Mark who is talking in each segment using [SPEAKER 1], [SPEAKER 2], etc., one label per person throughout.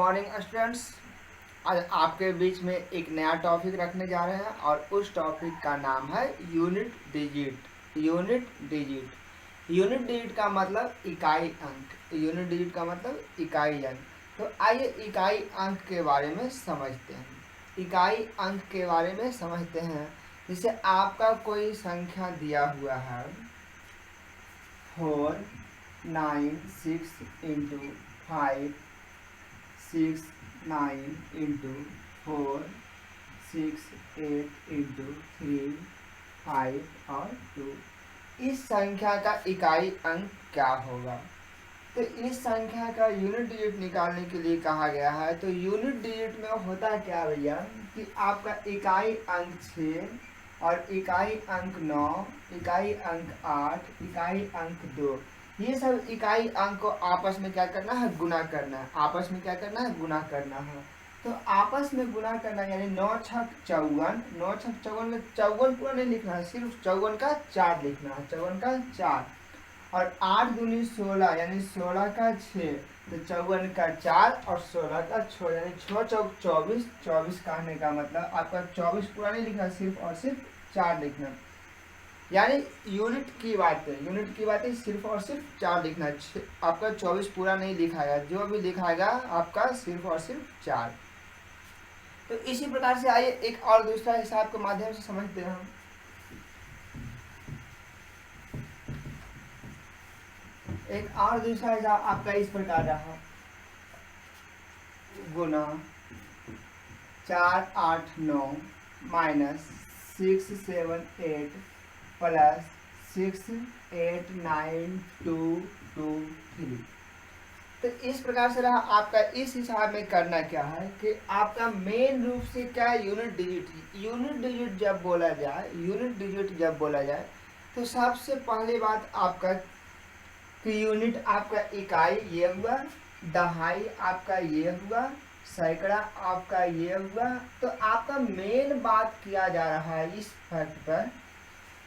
[SPEAKER 1] Morning students. आज आपके बीच में एक नया टॉपिक रखने जा रहे हैं और उस टॉपिक का नाम है यूनिट डिजिट। यूनिट डिजिट का मतलब इकाई अंक। यूनिट डिजिट का मतलब इकाई अंक। तो आइए इकाई अंक के बारे में समझते हैं। इकाई अंक के बारे में समझते हैं। जैसे आपका कोई संख्या दिया हुआ है 4 9 6 इंटू 5 6 9 इंटू 4 6 8 इंटू 3 5 और 2। इस संख्या का इकाई अंक क्या होगा? तो इस संख्या का यूनिट डिजिट निकालने के लिए कहा गया है। तो यूनिट डिजिट में होता क्या भैया कि आपका इकाई अंक 6 और इकाई अंक 9, इकाई अंक 8, इकाई अंक 2, ये सब इकाई अंक को आपस में क्या करना है? गुना करना है। आपस में क्या करना है? गुना करना है। तो आपस में गुना करना यानी 9 छक 54, 9 छक 54 में 54 पूरा नहीं लिखना है, सिर्फ 54 का 4 लिखना है, 54 का 4। और 8 दूनी 16 यानी 16 का 6, तो 54 का 4 और 16 का 6 यानी 6 चौक 24। 24 कहने का मतलब आपका 24 पूरा नहीं लिखना, सिर्फ और सिर्फ 4 लिखना। यानी यूनिट की बात है, सिर्फ और सिर्फ 4 लिखना है। आपका 24 पूरा नहीं लिखाएगा, जो भी लिखाएगा आपका सिर्फ और सिर्फ 4। तो इसी प्रकार से आइए एक और दूसरा हिसाब के माध्यम से समझते हैं हम। एक और दूसरा हिसाब आपका इस प्रकार रहा, गुना 4 8 9 माइनस 6 7 8 प्लस 6 8 9 2 2 3। तो इस प्रकार से रहा आपका। इस हिसाब में करना क्या है कि आपका मेन रूप से क्या यूनिट डिजिट जब बोला जाए तो सबसे पहली बात आपका कि यूनिट आपका इकाई ये हुआ, दहाई आपका ये हुआ, सैकड़ा आपका ये हुआ। तो आपका मेन बात किया जा रहा है इस फैक्ट पर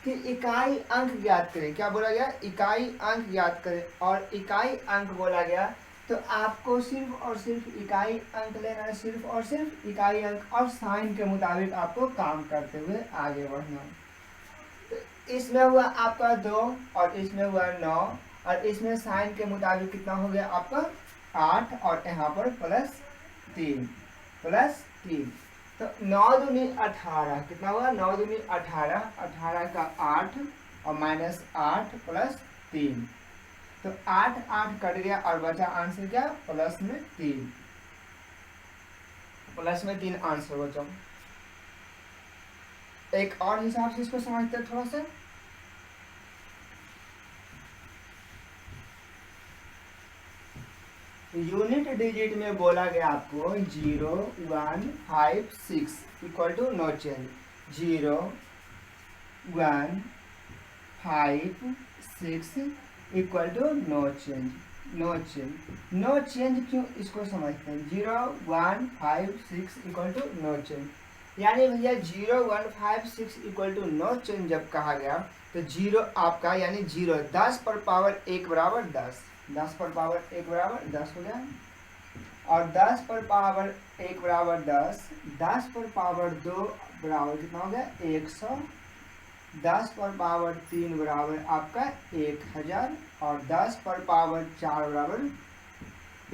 [SPEAKER 1] कि इकाई अंक ज्ञात करें। क्या बोला गया? इकाई अंक ज्ञात करें। और इकाई अंक बोला गया तो आपको सिर्फ और सिर्फ इकाई अंक लेना है, सिर्फ और सिर्फ इकाई अंक, और साइन के मुताबिक आपको काम करते हुए आगे बढ़ना। तो इसमें हुआ आपका 2 और इसमें हुआ 9 और इसमें साइन के मुताबिक कितना हो गया आपका 8 और यहाँ पर प्लस 3 प्लस 3। तो 9 दूनी 18 कितना हुआ? 9 दूनी 18, 18 का 8 और माइनस 8 प्लस 3। तो 8 8 कट गया और बचा आंसर क्या? प्लस में 3। प्लस में 3 आंसर बचा। एक और हिसाब से इसको समझते हैं थोड़ा सा। यूनिट डिजिट में बोला गया आपको 0 1 5 6 equal to no change. 0 1 5 6 equal to no change. No change क्यों, इसको समझते हैं। 0 1 5 6 इक्वल टू नो चेंज यानी भैया 0 1 5 6 इक्वल टू नो चेंज जब कहा गया तो 0 आपका यानी 0 10 पर पावर 1 बराबर 10, 10 पर पावर 1 बराबर 10 हो गया। और 10 पर पावर 1 बराबर 10, 10 पर पावर 2 बराबर कितना हो गया? 100, 10 पर पावर 3 बराबर आपका 1000 और 10 पर पावर 4 बराबर,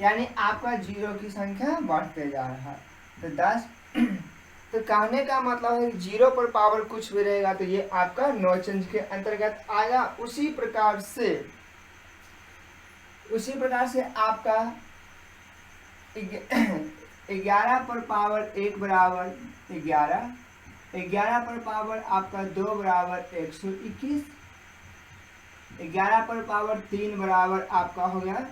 [SPEAKER 1] यानी आपका 0 की संख्या बढ़ते जा रहा है। तो 10 तो कहने का मतलब है 0 पर पावर कुछ भी रहेगा तो ये आपका नो चेंज के अंतर्गत आया। उसी प्रकार से आपका 11 पर पावर 1 बराबर 11, 11 पर पावर आपका 2 बराबर 121, 11 पर पावर 3 बराबर आपका हो गया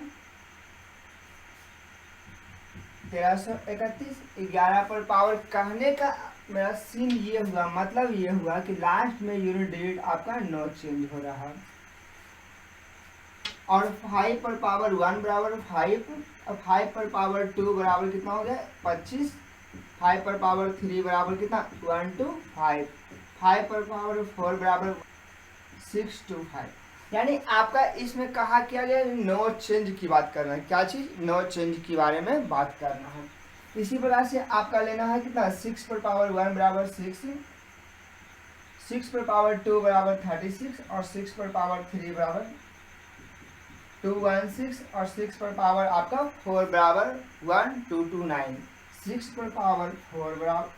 [SPEAKER 1] 1331। 11 पर पावर कहने का मेरा सीन ये हुआ, मतलब ये हुआ कि लास्ट में यूनिट डिजिट आपका नो चेंज हो रहा है। और 5 पर पावर 1 बराबर 5 और 5 पर पावर 2 बराबर कितना हो गया? 25, 5 पर पावर 3 बराबर कितना? 1 to 5, 5 पर पावर 4 बराबर 6 to 5। यानी आपका इसमें कहा क्या गया, नो चेंज की बात करना है। क्या चीज, नो चेंज के बारे में बात करना है। इसी प्रकार से आपका लेना है कितना, 6 पर पावर 1 बराबर 6, 6 पर पावर 2 बराबर 36 और 6 पर पावर 3 बराबर 216 और 6 पर पावर आपका 4 बराबर 1229, 6 पर पावर 4 बराबर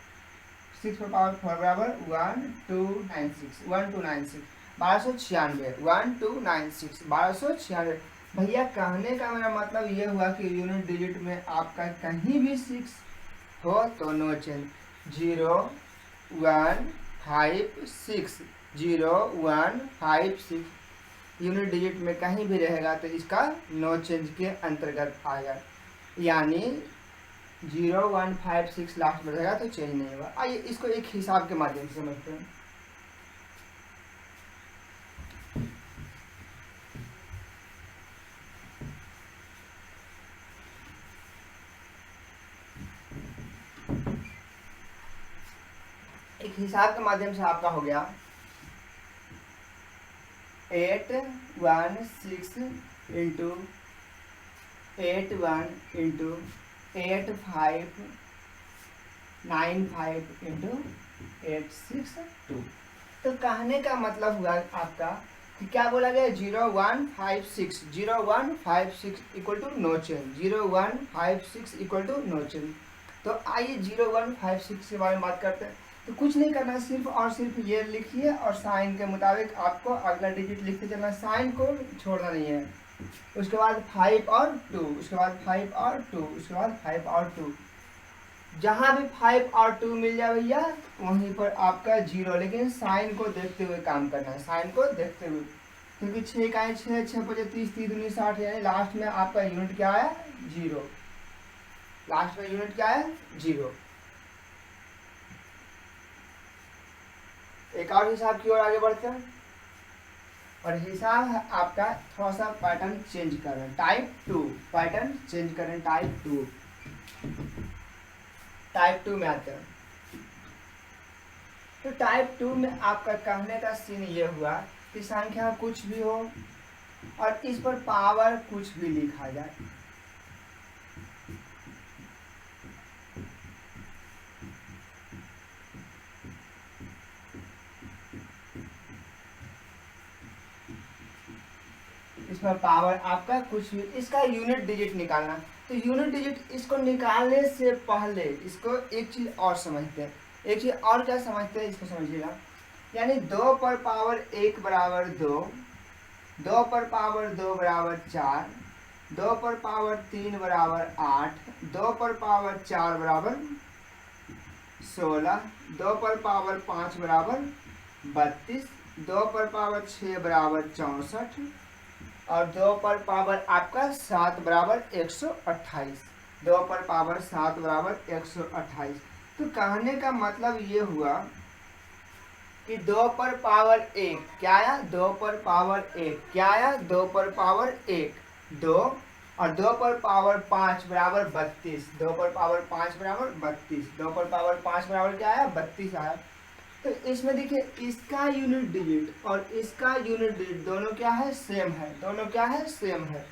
[SPEAKER 1] 6 पर पावर 4 बराबर 1296, 1296 1296, 1296 1296। भैया कहने का मेरा मतलब ये हुआ कि यूनिट डिजिट में आपका कहीं भी 6 हो तो नो चेंज, 0 1 5 6, 0 1 5 6 यूनिट डिजिट में कहीं भी रहेगा तो इसका नो चेंज के अंतर्गत आएगा। यानी 0 1 5 6 लास्ट में रहेगा तो चेंज नहीं होगा। आइए इसको एक हिसाब के माध्यम से समझते हैं। एक हिसाब के माध्यम से आपका हो गया 816 इंटू 81 इंटू 8595 इंटू 862। तो कहने का मतलब हुआ आपका कि क्या बोला गया, 0156 0156 equal to no change, 0156 equal to no change. तो आइए 0156 के बारे में बात करते हैं। तो कुछ नहीं करना, सिर्फ और सिर्फ ये लिखिए और साइन के मुताबिक आपको अगला डिजिट लिखते चलना, साइन को छोड़ना नहीं है। उसके बाद 5 और 2, उसके बाद 5 और 2, उसके बाद 5 और 2। जहां भी 5 और 2 मिल जाए भैया वहीं पर आपका 0, लेकिन साइन को देखते हुए काम करना है, साइन को देखते हुए, क्योंकि 6 का 6 6 5 30 30 19 60, यानी लास्ट में आपका यूनिट क्या है, 0। लास्ट में यूनिट क्या है, 0। एक और हिसाब की ओर आगे बढ़ते हैं, और हिसाब है आपका थोड़ा सा पैटर्न चेंज कर रहे हैं, टाइप 2 पैटर्न चेंज कर रहे हैं, टाइप 2। टाइप 2 में आते हैं। तो टाइप 2 में आपका कहने का सीन ये हुआ कि संख्या कुछ भी हो और इस पर पावर कुछ भी लिखा जाए। इसमें पावर आपका कुछ भी, इसका यूनिट डिजिट निकालना। तो यूनिट डिजिट इसको निकालने से पहले इसको एक चीज और समझते हैं, एक चीज और क्या समझते हैं इसको समझिएगा। यानी 2 पर पावर 1 बराबर 2, 2 पर पावर 2 बराबर 4, 2 पर पावर 3 बराबर 8, 2 पर पावर 4 बराबर 16, 2 पर पावर 5 बराबर 32, 2 पर पावर 6 बराबर 64 और 2 पर पावर आपका 7 बराबर 128, 2 पर पावर 7 बराबर 128। तो कहने का मतलब ये हुआ कि 2 पर पावर 1 क्या आया, 2 पर पावर 1 क्या आया, 2 पर पावर 1 2 और 2 पर पावर 5 बराबर 32, 2 पर पावर 5 बराबर 32, 2 पर पावर 5 बराबर क्या आया, 32 आया। तो इसमें देखिए इसका यूनिट डिजिट और इसका यूनिट डिजिट दोनों क्या है, सेम है, दोनों क्या है, सेम है,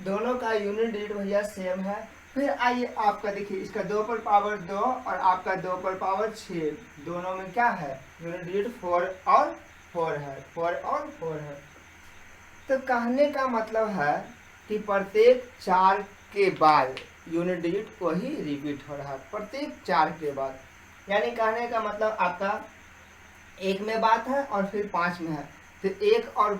[SPEAKER 1] दोनों का यूनिट डिजिट भैया सेम है। फिर आइए आपका देखिए इसका 2 पर पावर 2 और आपका 2 पर पावर 6, दोनों में क्या है, यूनिट डिजिट 4 और 4 है, 4 और 4 है। तो कहने का मतलब है कि प्रत्येक 4 के बाद यूनिट डिजिट वही रिपीट हो रहा है, प्रत्येक 4 के बाद। यानी कहने का मतलब आपका 1 में बात है और फिर 5 में है। तो 1 और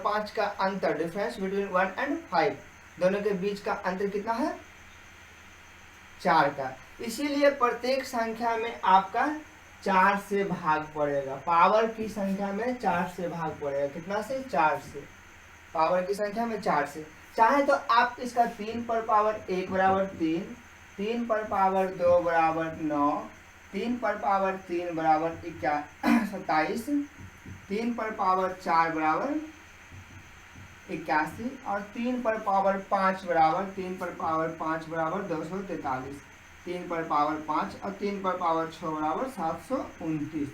[SPEAKER 1] 5 का अंतर, डिफरेंस बिटवीन 1 एंड 5, दोनों के बीच का अंतर कितना है, 4 का। इसीलिए प्रत्येक संख्या में आपका 4 से भाग पड़ेगा, पावर की संख्या में 4 से भाग पड़ेगा, कितना से, 4 से, पावर की संख्या में 4 से। चाहे तो आप इसका 3 पर पावर 1 बराबर 3, 3 पर पावर 2 बराबर 9, 3 पर पावर 3 बराबर 27, 3 पर पावर 4 बराबर 81 और 3 पर पावर 5 बराबर 243, 3 पर पावर 5 और 3 पर पावर 6 बराबर 729।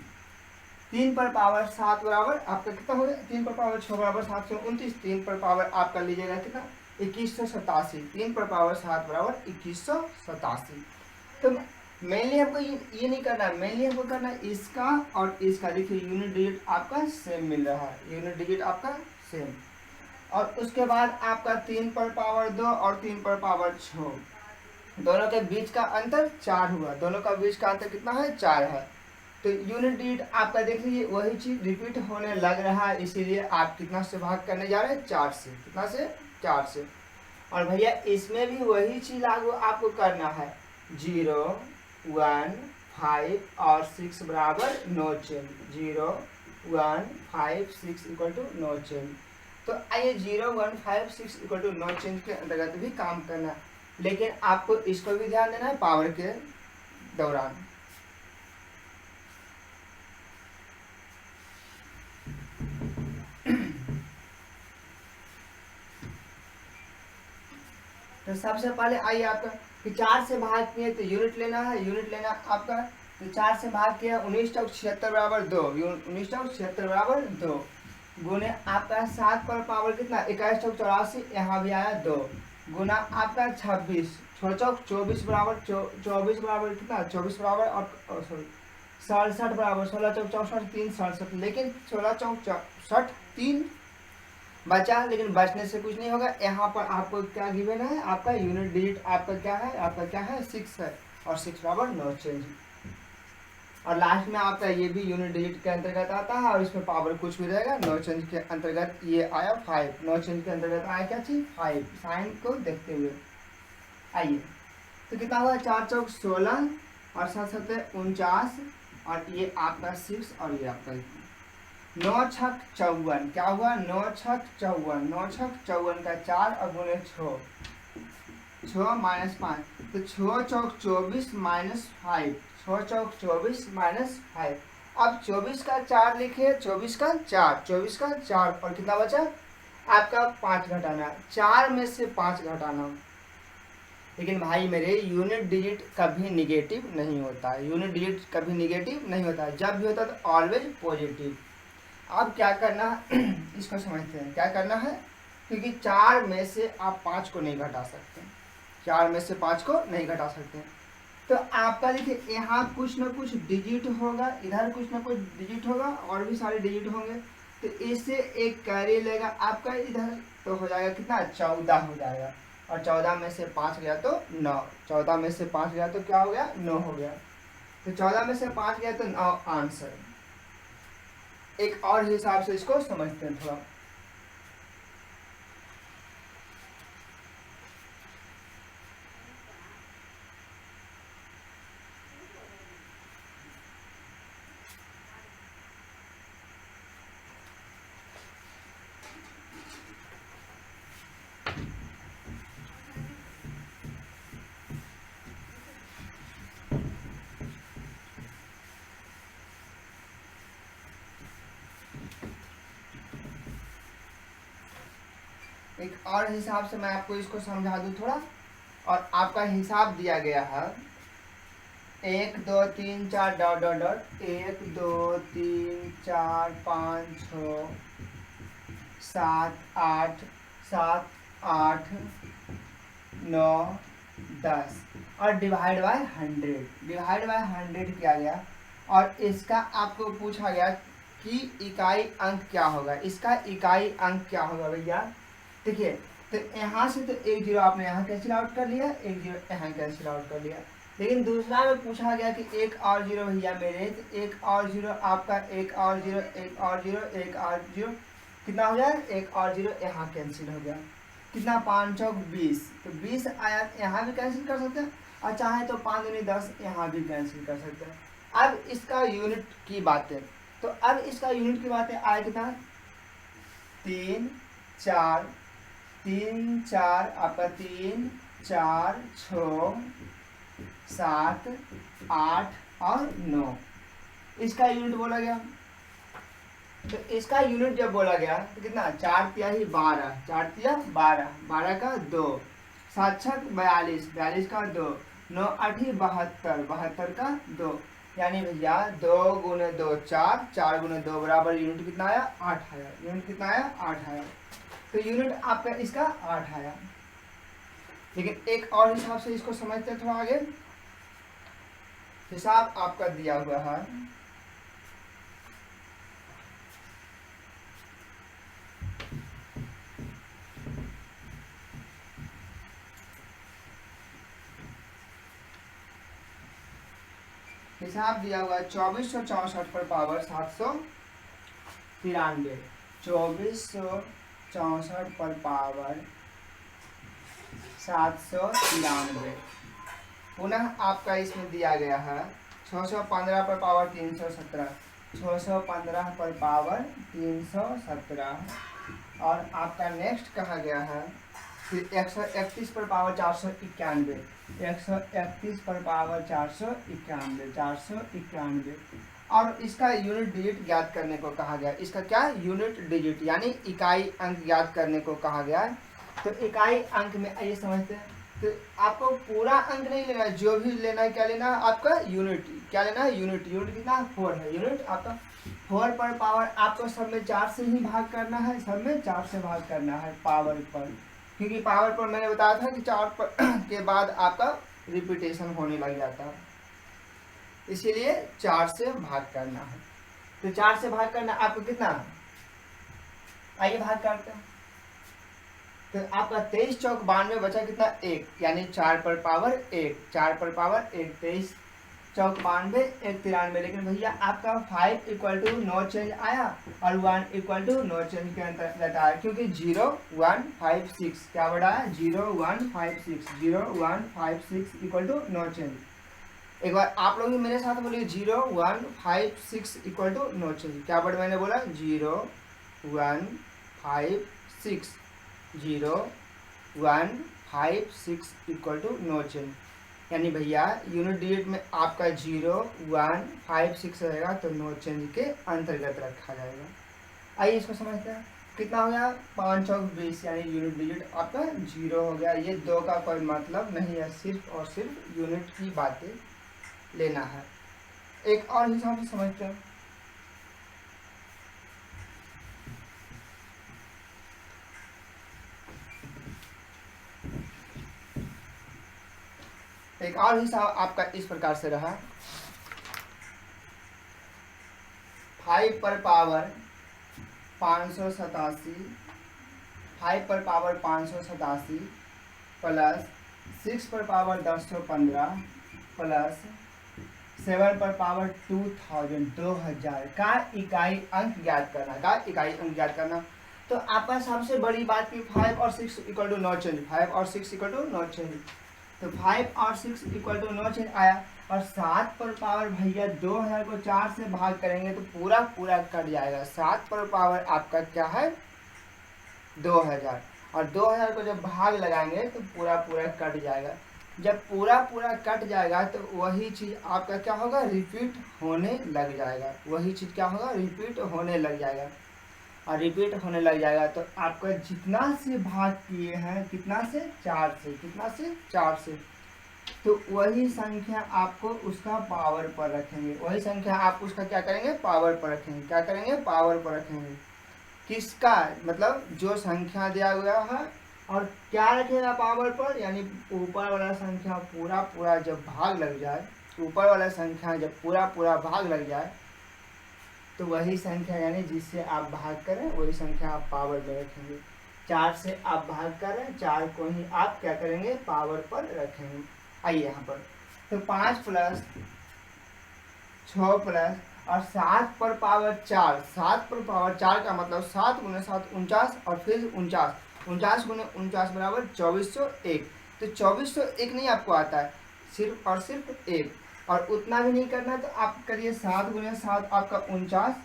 [SPEAKER 1] 3 पर पावर 7 बराबर आपका कितना हो गया, 3 पर पावर 6 बराबर 729, 3 पर पावर आपका लीजिएगा कितना 2187, 3 पर पावर 7 बराबर 2187। तो मेनली हमको ये नहीं करना है, मेनली हमको करना है इसका और इसका। देखिए यूनिट डिजिट आपका सेम मिल रहा है, यूनिट डिजिट आपका सेम। और उसके बाद आपका 3 पर पावर 2 और 3 पर पावर 6, दोनों के बीच का अंतर 4 हुआ, दोनों का बीच का अंतर कितना है 4 है। तो यूनिट डिजिट आपका देख लीजिए वही चीज रिपीट होने लग रहा है, इसीलिए आप कितना से भाग करने जा रहे हैं 4 से, कितना से 4 से। और भैया इसमें भी वही चीज लागू आपको करना है, 0 1 5 और 6 बराबर no change, 0 1 5 6 equal to no change. तो आइए 0 1 5 6 इक्वल टू नो चेंज के अंतर्गत भी काम करना है, लेकिन आपको इसको भी ध्यान देना है पावर के दौरान। तो सबसे पहले आइए आपका कि 4 से भाग किए तो यूनिट लेना है, यूनिट लेना आपका। तो 4 से भाग किया 19 चौक 76 बराबर 2, 19 चौक 76 बराबर 2 गुने आपका 7 पर पावर कितना 21 चौक 84, यहाँ भी आया 2 गुना आपका 26 6 चौक 24 बराबर 24 बराबर कितना 24 बराबर और सॉरी 67 बराबर 16 चौक 64 3 67, लेकिन 16 चौक 64 3 बचा, लेकिन बचने से कुछ नहीं होगा। यहाँ पर आपको क्या गिवन है, आपका यूनिट डिजिट आपका क्या है, आपका क्या है 6 है, और 6 बराबर नो चेंज। और लास्ट में आपका ये भी यूनिट डिजिट के अंतर्गत आता है, और इसमें पावर कुछ भी रहेगा, नो चेंज के अंतर्गत ये आया 5, नो चेंज के अंतर्गत आया क्या चीज 5, साइन को देखते हुए। आइए तो कितना हुआ 4 चौक 16 और 7 7 49, और ये आपका 6 और ये आपका 9 छक 54, क्या हुआ 9 छक 54, 9 छक 54 का 4 और गुने 6 माइनस 5, तो 6 चौक 24 माइनस 5, 6 चौक 24 माइनस 5। अब 24 का 4 लिखे, 24 का 4, 24 का 4 और कितना बचा आपका 5 घटाना, 4 में से 5 घटाना। लेकिन भाई मेरे यूनिट डिजिट कभी निगेटिव नहीं होता है, यूनिट डिजिट कभी निगेटिव नहीं होता है, जब भी होता है तो ऑलवेज पॉजिटिव। अब क्या करना है इसको समझते हैं, क्या करना है, क्योंकि 4 में से आप 5 को नहीं घटा सकते, 4 में से 5 को नहीं घटा सकते। तो आपका देखिए यहाँ कुछ ना कुछ डिजिट होगा, इधर कुछ ना कुछ डिजिट होगा, और भी सारे डिजिट होंगे। तो इससे एक कैरी लेगा आपका इधर, तो हो जाएगा कितना 14 हो जाएगा, और 14 में से 5 गया तो 9, 14 में से 5 गया तो क्या हो गया 9 हो गया। तो 14 में से 5 गया तो 9 आंसर। एक और हिसाब से इसको समझते हैं थोड़ा। एक और हिसाब से मैं आपको इसको समझा दूं थोड़ा। और आपका हिसाब दिया गया है 1 2 3 4 डॉट डॉट डॉट 1 2 3 4 5 6 7 8 7 8 9 10 और डिवाइड बाय 100, डिवाइड बाय 100 किया गया। और इसका आपको पूछा गया कि इकाई अंक क्या होगा, इसका इकाई अंक क्या होगा भैया। देखिए तो यहाँ से तो 1 0 आपने यहाँ कैंसिल आउट कर लिया, 1 0 यहाँ कैंसिल आउट कर लिया। लेकिन दूसरा में पूछा गया कि 1 और 0 भैया मेरे, तो 1 और 0 आपका 1 और 0 1 और 0 1 और 0 कितना हो जाए 1 और 0 यहाँ कैंसिल हो गया, कितना 5 चौक 20, तो 20 आया यहाँ भी कैंसिल कर सकते हैं, और चाहे तो 5 दूनी 10 यहाँ भी कैंसिल कर सकते हैं। अब इसका यूनिट की बातें, तो अब इसका यूनिट की बातें आए कितना 3 4 3 4 आपका 3 4 6 7 8 और 9, इसका यूनिट बोला गया। तो इसका यूनिट जब बोला गया तो कितना 4 तिया ही 12, 4 तिया 12, 12 का 2, 7 6 42, 42 का 2, 9 8 72, 72 का 2, यानी भैया 2 गुने 2 4, 4 गुने 2 बराबर यूनिट कितना आया 8 आया। यूनिट कितना आया 8 आया। तो यूनिट आपका इसका 8 आया। लेकिन एक और हिसाब से इसको समझते हैं थोड़ा आगे। हिसाब आपका दिया हुआ है हिसाब दिया हुआ है 2464 पर पावर 793। 2464 पर पावर 793। पुनः आपका इसमें दिया गया है 615 पर पावर 317। 615 पर पावर 317। और आपका नेक्स्ट कहा गया है फिर 131 पर पावर 491। 131 पर पावर 491। 491। और इसका यूनिट डिजिट ज्ञात करने को कहा गया। इसका क्या यूनिट डिजिट यानी इकाई अंक ज्ञात करने को कहा गया है। तो इकाई अंक में आइए समझते हैं। तो आपको पूरा अंक नहीं लेना है, जो भी लेना है क्या लेना है आपका यूनिट। क्या लेना है यूनिट। यूनिट कितना 4 है। यूनिट आपका 4 पर पावर आपको सब में 4 से ही भाग करना है। सब में 4 से भाग करना है पावर पर, क्योंकि पावर पर मैंने बताया था कि 4 पर के बाद आपका रिपीटेशन होने लग जाता है, इसीलिए 4 से भाग करना है। तो 4 से भाग करना आपको कितना, आइए भाग करते हैं। तो आपका 23 चौक 92 बचा कितना 1, यानी 4 पर पावर 1। 4 पर पावर 1। 23 चौक 92 1 93। लेकिन भैया आपका 5 इक्वल टू नो चेंज आया और 1 इक्वल टू नो चेंज के अंतर्गत आया, क्योंकि 0 1 5 6 क्या बढ़ा है 0 1 5 6। 0 1 5 6 इक्वल टू नो चेंज। एक बार आप लोग भी मेरे साथ बोलिए 0 1 5 6 इक्वल टू नो चेंज। क्या वर्ड मैंने बोला 0 1 5 6। 0 1 5 6 इक्वल टू नो चेंज। यानी भैया यूनिट डिजिट में आपका 0 1 5 6 रहेगा तो नो चेंज के अंतर्गत रखा जाएगा। आइए इसको समझते हैं। कितना हो गया 5 चौक 20, यानी यूनिट डिजिट आपका 0 हो गया। ये 2 का कोई मतलब नहीं है, सिर्फ और सिर्फ यूनिट की बातें लेना है। एक और हिसाब से समझते हैं। एक और हिसाब आपका इस प्रकार से रहा 5 पर पावर 587। 5 पर पावर 587 प्लस 6 पर पावर 1015 प्लस 7 पर पावर 2000 का इकाई अंक ज्ञात करना। तो आपका सबसे बड़ी बात की 5 और 6 इक्वल टू नो चेंज। 5 और 6 इक्वल टू नो चेंज। तो 5 और 6 इक्वल टू नो चेंज आया। और 7 पर पावर भैया 2000 को 4 से भाग करेंगे तो पूरा पूरा कट जाएगा। 7 पर पावर आपका क्या है 2000, और 2000 को जब भाग लगाएंगे तो पूरा पूरा कट जाएगा। जब पूरा पूरा कट जाएगा तो वही चीज़ आपका क्या होगा रिपीट होने लग जाएगा। वही चीज़ क्या होगा रिपीट होने लग जाएगा। और रिपीट होने लग जाएगा तो आपका जितना से भाग किए हैं कितना से 4 से, कितना से 4 से, तो वही संख्या आपको उसका पावर पर रखेंगे। वही संख्या आप उसका क्या करेंगे पावर पर रखेंगे। क्या करेंगे पावर पर रखेंगे। किसका मतलब जो संख्या दिया हुआ है और क्या रखेगा पावर पर, यानी ऊपर वाला संख्या पूरा पूरा जब भाग लग जाए, ऊपर वाला संख्या जब पूरा पूरा भाग लग जाए तो वही संख्या यानी जिससे आप भाग करें वही संख्या आप पावर में रखेंगे। 4 से आप भाग करें 4 को ही आप क्या करेंगे पावर पर रखेंगे। आइए यहाँ पर तो 5 प्लस 6 प्लस और 7 पर पावर 4। 7 पर पावर 4 का मतलब 7 गुने 7 49 और फिर 49। 49 गुने 49 बराबर 2401। तो 2401 नहीं आपको आता है, सिर्फ और सिर्फ 1। और उतना भी नहीं करना तो आप करिए 7 गुने 7 आपका 49।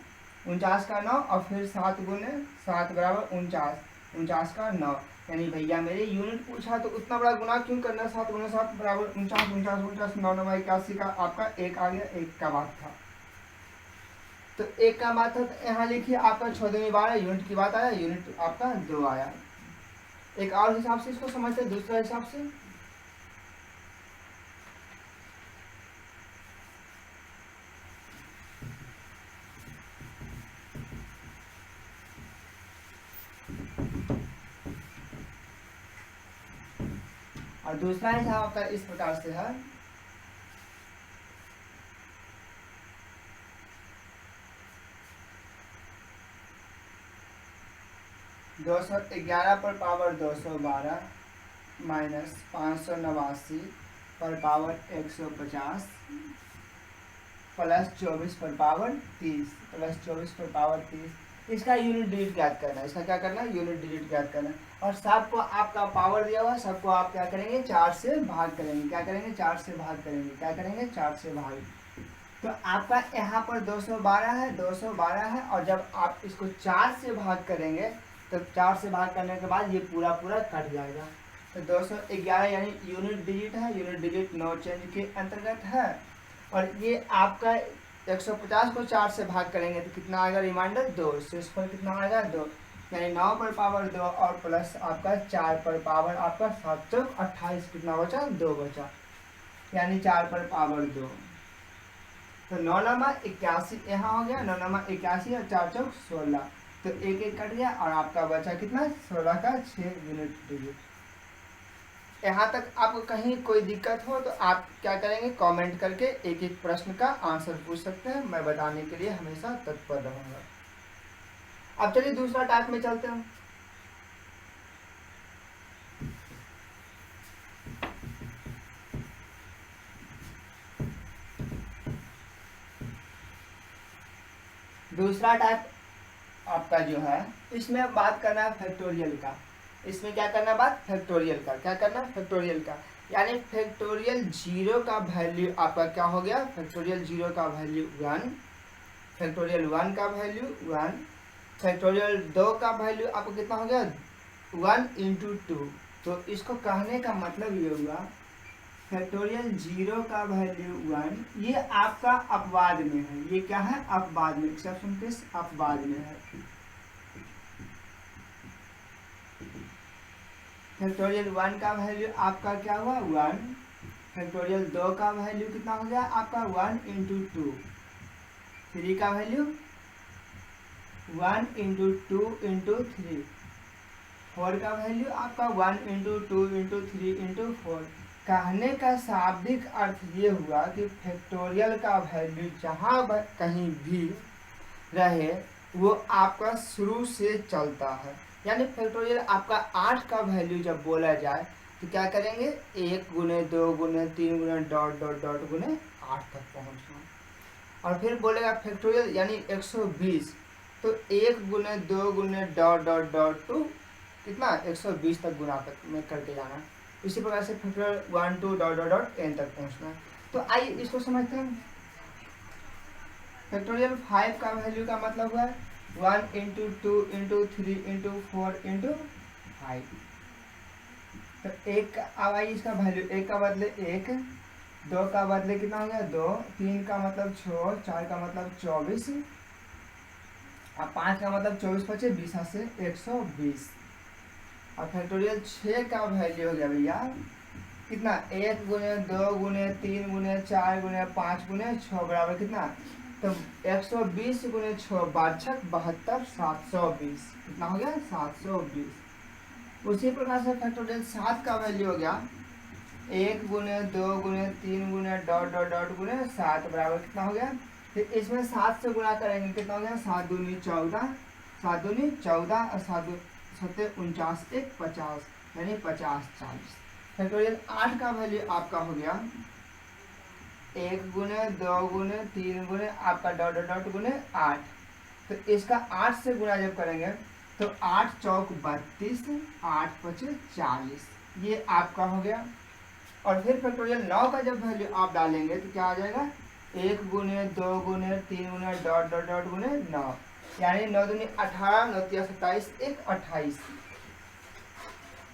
[SPEAKER 1] 49 का 9 और फिर 7 गुने 7 बराबर 49। 49 का 9। यानी भैया मेरे यूनिट पूछा तो उतना बड़ा गुना क्यों करना। 7 गुने 7 बराबर 49। 49 49 9 9 81 का आपका 1 आ गया। 1 का बात था तो 1 का बात था तो यहाँ लिखिए आपका 6 दूनी 12 यूनिट की बात आया। यूनिट आपका 2 आया। एक और हिसाब से इसको समझते हैं दूसरा हिसाब से। और दूसरा हिसाब आपका इस प्रकार से है, 211 पर पावर 212 माइनस 589 पर पावर 150 प्लस 24 पर पावर 30 प्लस 24 पर पावर 30। इसका यूनिट डिजिट ज्ञात करना है। इसका क्या करना है? यूनिट डिजिट ज्ञात करना है। और सबको आपका पावर दिया हुआ, सबको आप क्या करेंगे? 4 से भाग करेंगे। क्या करेंगे? 4 से भाग करेंगे। क्या करेंगे? 4 से भाग। तो आपका यहाँ पर 212 है, 212 है, और जब आप इसको 4 से भाग करेंगे तो 4 से भाग करने के बाद ये पूरा पूरा कट जाएगा। तो 211 यानी यूनिट डिजिट है, यूनिट डिजिट नो चेंज के अंतर्गत है। और ये आपका 150 को 4 से भाग करेंगे तो कितना आएगा? रिमाइंडर 2। शेष पर कितना आएगा? 2, यानी 9 पर पावर 2 और प्लस आपका 4 पर पावर आपका 728, कितना बचा? 2 बचा, यानी 4 पर पावर 2। तो 9 नमा 81 यहाँ हो गया, 9 नमा 81 और 4 चौक 16, तो एक एक कट गया और आपका बचा कितना? 16 का 6 यूनिट डिजिट। यहाँ तक आपको कहीं कोई दिक्कत हो तो आप क्या करेंगे? कमेंट करके एक एक प्रश्न का आंसर पूछ सकते हैं, मैं बताने के लिए हमेशा तत्पर रहूंगा। अब चलिए दूसरा टाइप में चलते हैं। दूसरा टाइप आपका जो है, इसमें बात करना है फैक्टोरियल का। इसमें क्या करना है? बात फैक्टोरियल का। क्या करना है? फैक्टोरियल का, यानी फैक्टोरियल 0 का वैल्यू आपका क्या हो गया? फैक्टोरियल 0 का वैल्यू 1, फैक्टोरियल 1 का वैल्यू 1, फैक्टोरियल 2 का वैल्यू आपको कितना हो गया? 1 इंटू 2। तो इसको कहने का मतलब ये हुआ फैक्टोरियल 0 का वैल्यू 1, ये आपका अपवाद में है। ये क्या है? अपवाद में, एक्सेप्शन केस अपवाद में है। फैक्टोरियल 1 का वैल्यू आपका क्या हुआ? 1। फैक्टोरियल 2 का वैल्यू कितना हो गया आपका? 1 इंटू 2। 3 का वैल्यू 1 इंटू 2 इंटू 3। 4 का वैल्यू आपका 1 इंटू 2 इंटू 3 इंटू 4। कहने का शाब्दिक अर्थ ये हुआ कि फैक्टोरियल का वैल्यू जहाँ कहीं भी रहे वो आपका शुरू से चलता है। यानी फैक्टोरियल आपका 8 का वैल्यू जब बोला जाए तो क्या करेंगे? 1 गुने 2 गुने 3 गुने डॉट डॉट डॉट गुने 8 तक पहुँचना। और फिर बोलेगा फैक्टोरियल यानी 120, तो 1 गुने 2 गुने डॉट डॉट डॉट टू कितना? 120 तक गुना में करके जाना। इसी प्रकार से factorial 1 2 dot dot dot n तक पहुँचना। तो आइए इसको समझते हैं। फैक्टोरियल 5 का वैल्यू का मतलब हुआ 1 इंटू 2 इंटू 3 इंटू 4 इंटू 5। तो एक अब आइए इसका वैल्यू, 1 का बदले 1, 2 का बदले कितना हो गया? 2, 3 का मतलब 6, 4 का मतलब 24, और 5 का मतलब 24 बचे 20 से 120। और फैक्टोरियल 6 का वैल्यू हो गया भैया कितना? 1 गुने 2 गुने 3 गुने 4 गुने 5 गुने 6 बराबर कितना? तो 120 गुने 6 62 72 720, कितना हो गया? 720। उसी प्रकार से फैक्टोरियल 7 का वैल्यू हो गया 1 गुने 2 गुने 3 गुने डॉट डॉट डॉट गुने 7 बराबर कितना हो गया? फिर इसमें 7 से गुणा करेंगे, कितना हो गया? 7 दूनी 14, 7 दूनी 14 और 7 7 49 1 50, यानी 50 40। फैक्टोरियल 8 का वैल्यू आपका हो गया 1 गुने 2 गुने 3 गुने आपका डॉट डॉट डॉट गुने 8। तो इसका 8 से गुणा जब करेंगे तो 8 चौक 32, 8 पचे 40, ये आपका हो गया। और फिर फैक्टोरियल 9 का जब वैल्यू आप डालेंगे तो क्या आ जाएगा? 1 गुने 2 गुने 3 गुने डॉट डॉट डॉट गुने 9, यानी 9 दूनी 18, 9 तिया 27 1 28,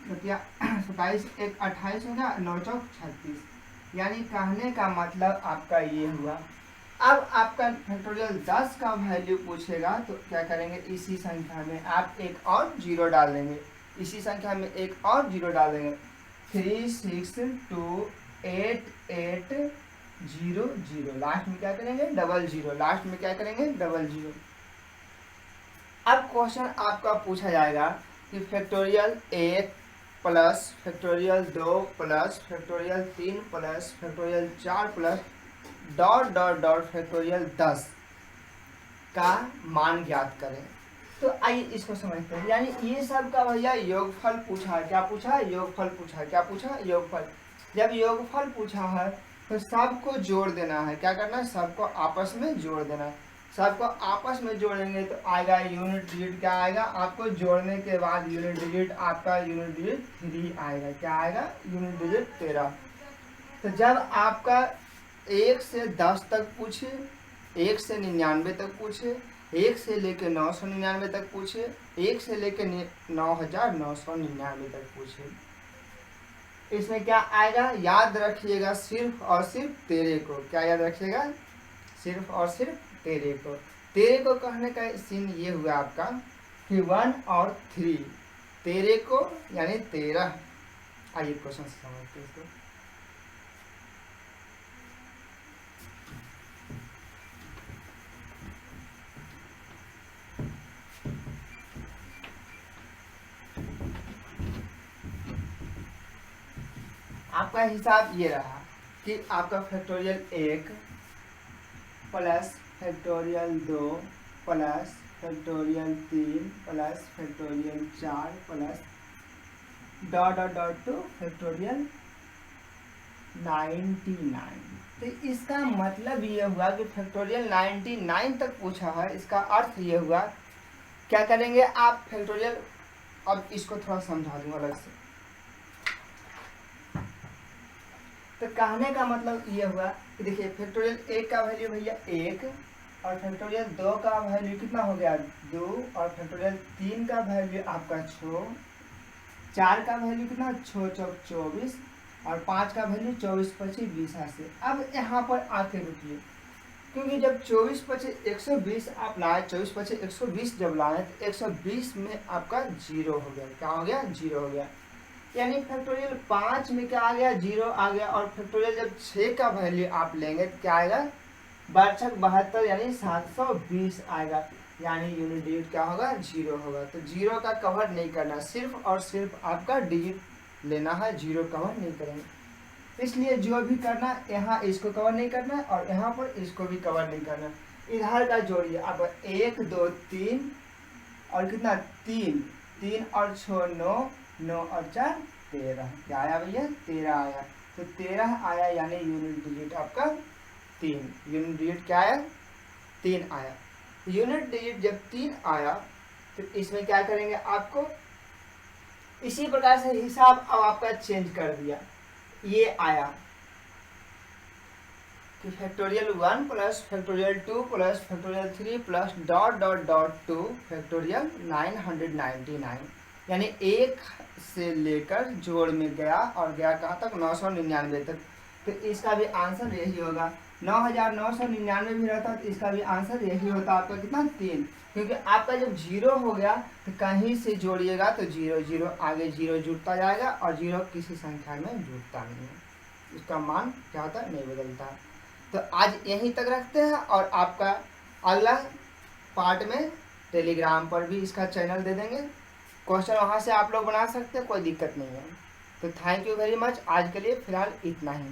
[SPEAKER 1] 9 तिया 27 1 28 हो गया, 9 चौक 36। यानी कहने का मतलब आपका ये हुआ। अब आपका फैक्टोरियल 10 का वैल्यू पूछेगा तो क्या करेंगे? इसी संख्या में आप एक और जीरो डाल देंगे, इसी संख्या में एक और जीरो डाल देंगे। 3 6 2 8 8 0 0, लास्ट में क्या करेंगे? डबल जीरो, लास्ट में क्या करेंगे? Double zero. अब क्वेश्चन आपका पूछा जाएगा कि factorial 1 plus factorial 2 plus factorial 3 plus factorial 4 plus dot dot dot factorial 10 का मान ज्ञात करें। तो आइए इसको समझते हैं। यानी ये सब का भैया योगफल पूछा है। क्या पूछा है? योगफल पूछा है। क्या पूछा है? योगफल। जब योगफल पूछा है तो सबको जोड़ देना है। क्या करना है? सबको आपस में जोड़ देना है। सबको आपस में जोड़ेंगे तो आएगा यूनिट डिजिट। क्या आएगा? आपको जोड़ने के बाद यूनिट डिजिट आपका यूनिट डिजिट 3 आएगा। क्या आएगा? Unit digit 13। तो जब आपका 1 से 10 तक पूछे, 1 से 99 तक पूछे, 1 से लेकर 999 तक पूछे, 1 से लेकर 9999 तक पूछे, इसमें क्या आएगा? याद रखिएगा सिर्फ और सिर्फ 13 को। क्या याद रखिएगा? सिर्फ और सिर्फ 13 को। 13 को कहने का सीन ये हुआ आपका कि 1 और 3, 13 को यानी 13। आइए क्वेश्चन समझते हैं इसको। आपका हिसाब ये रहा कि आपका factorial 1 plus factorial 2 plus factorial 3 plus factorial 4 plus dot dot dot two factorial 99। तो इसका मतलब ये हुआ कि फैक्टोरियल 99 तक पूछा है। इसका अर्थ ये हुआ, क्या करेंगे आप फैक्टोरियल, अब इसको थोड़ा समझा दूंगा अलग से। तो कहने का मतलब ये हुआ कि देखिए फैक्टोरियल 1 का वैल्यू भैया 1 और फैक्टोरियल 2 का वैल्यू कितना हो गया 2 और फैक्टोरियल 3 का वैल्यू आपका 6, 4 का वैल्यू कितना 6 चौक 24 और 5 का वैल्यू 24 25 20 से। अब यहाँ पर आके रुकिए, क्योंकि जब 24 25 120 आप लाए, 24 25 120 जब लाए तो 120 में आपका 0 हो गया। क्या हो गया? 0 हो गया। यानी फैक्टोरियल 5 में क्या आ गया? 0 आ गया। और फैक्टोरियल जब 6 का वैल्यू आप लेंगे तो क्या आएगा? 62 यानी 720 आएगा। यानी यूनिट डिजिट क्या होगा? 0 होगा। तो 0 का कवर नहीं करना, सिर्फ और सिर्फ आपका डिजिट लेना है, 0 कवर नहीं करेंगे। इसलिए जो भी करना, यहाँ इसको कवर नहीं करना और यहाँ पर इसको भी कवर नहीं करना। इधर का जोड़िए आप 1 2 3 और कितना 3 3 और 6 9 9 और 4 13। क्या आया भैया? 13 आया। तो 13 आया यानी यूनिट डिजिट आपका 3। यूनिट डिजिट क्या आया? 3 आया। यूनिट डिजिट जब 3 आया तो इसमें क्या करेंगे? आपको इसी प्रकार से हिसाब अब आपका चेंज कर दिया। ये आया कि factorial 1 plus factorial 2 plus factorial 3 plus dot dot dot two factorial 999। यानी 1 से लेकर जोड़ में गया और गया कहाँ तक? 999 तक। तो इसका भी आंसर यही होगा। 9999 भी रहता तो इसका भी आंसर यही होता आपका कितना? 3। क्योंकि आपका जब 0 हो गया तो कहीं से जोड़िएगा तो 0 0 आगे 0 जुड़ता जाएगा और 0 किसी संख्या में जुड़ता नहीं है। इसका मान क्या होता है? नहीं बदलता। तो आज यहीं तक रखते हैं और आपका अगला पार्ट में टेलीग्राम पर भी इसका चैनल दे देंगे। क्वेश्चन वहाँ से आप लोग बना सकते हैं, कोई दिक्कत नहीं है। तो थैंक यू वेरी मच। आज के लिए फ़िलहाल इतना ही।